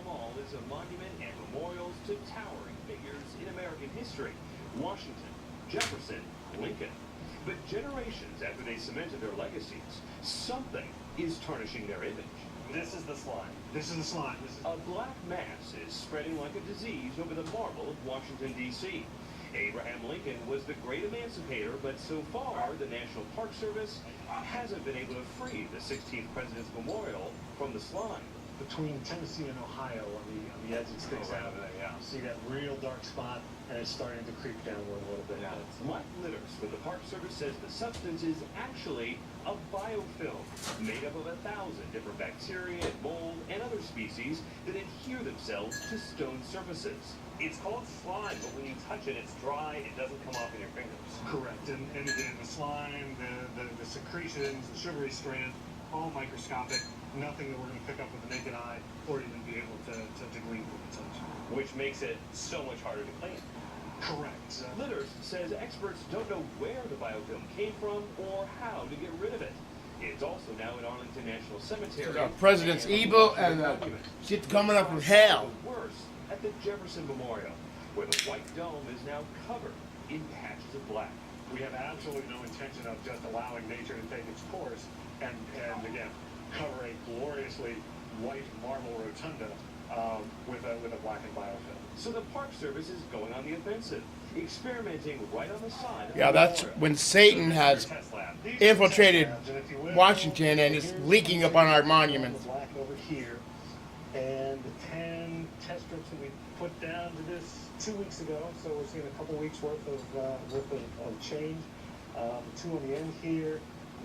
National Mall is a monument and memorials to towering figures in American history. Washington, Jefferson, Lincoln. But generations after they cemented their legacies, something is tarnishing their image. This is the slime. This is the slime. A black mass is spreading like a disease over the marble of Washington, D.C. Abraham Lincoln was the great emancipator, but so far, the National Park Service hasn't been able to free the 16th President's Memorial from the slime. Between Tennessee and Ohio on the edge it sticks out. Yeah. See that real dark spot, and it's starting to creep downward a little bit. Now, Mike Litters with the Park Service says the substance is actually a biofilm made up of 1,000 different bacteria, mold, and other species that adhere themselves to stone surfaces. It's called slime, but when you touch it, it's dry. It doesn't come off in your fingers. Correct. And again, the slime, the secretions, the sugary strand, all microscopic. Nothing that we're going to pick up with the naked eye or even be able to glean from the touch. Which makes it so much harder to clean. Correct. Litters says experts don't know where the biofilm came from or how to get rid of it. It's also now in Arlington National Cemetery. The president's evil and shit coming up from hell. Worse, at the Jefferson Memorial, where the white dome is now covered in patches of black. We have absolutely no intention of just allowing nature to take its course and again, cover a gloriously white marble rotunda with a blackened biofilm. So the Park Service is going on the offensive, experimenting right on the side of Yeah, the that's memorial. when Satan has infiltrated Washington and is leaking up on our monuments. Black over here, and the 10 test strips that we put down to this 2 weeks ago. So we're seeing a couple weeks worth of change. The 2 on the end here,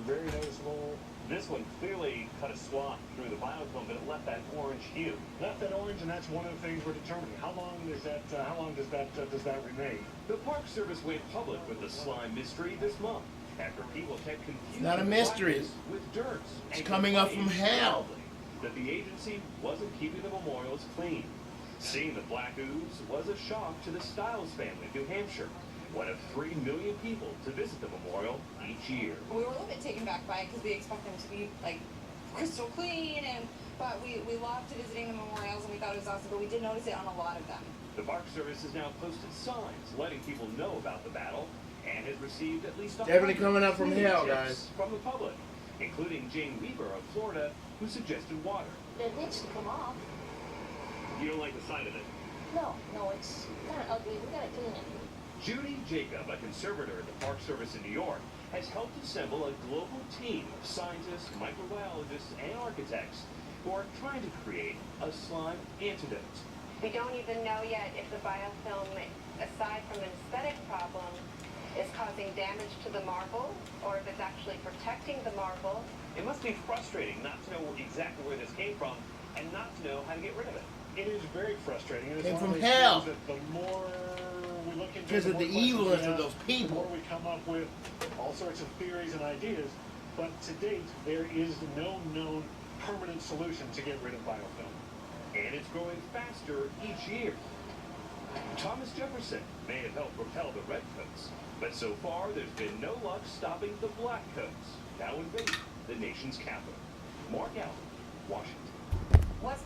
very noticeable. This one clearly cut a swath through the biofilm, but it left that orange hue. Left that orange, and that's one of the things we're determining. How long does that remain? The Park Service went public with the slime mystery this month after people kept confusing not a mystery. blackness with dirt. It's and coming up from complained hell. loudly that the agency wasn't keeping the memorials clean. Seeing the black ooze was a shock to the Stiles family of New Hampshire, one of 3 million people to visit the memorial each year. We were a little bit taken back by it because we expect them to be like crystal clean, but we loved visiting the memorials and we thought it was awesome, but we did notice it on a lot of them. The Park Service has now posted signs letting people know about the battle and has received at least Definitely coming up from hell, tips guys. from the public, including Jane Weaver of Florida, who suggested water. It needs to come off. You don't like the sight of it? No, it's kind of ugly. We gotta clean it. Judy Jacob, a conservator at the Park Service in New York, has helped assemble a global team of scientists, microbiologists, and architects who are trying to create a slime antidote. We don't even know yet if the biofilm, aside from an aesthetic problem, is causing damage to the marble or if it's actually protecting the marble. It must be frustrating not to know exactly where this came from and not to know how to get rid of it. It is very frustrating. And it's Came one of from those hell. things that the more we look into it, Because of more the questions evilness we of have, those the people. more we come up with all sorts of theories and ideas. But to date, there is no known permanent solution to get rid of biofilm. And it's growing faster each year. Thomas Jefferson may have helped propel the redcoats, but so far there's been no luck stopping the blackcoats, now invading the nation's capital. Mark Allen, Washington. What's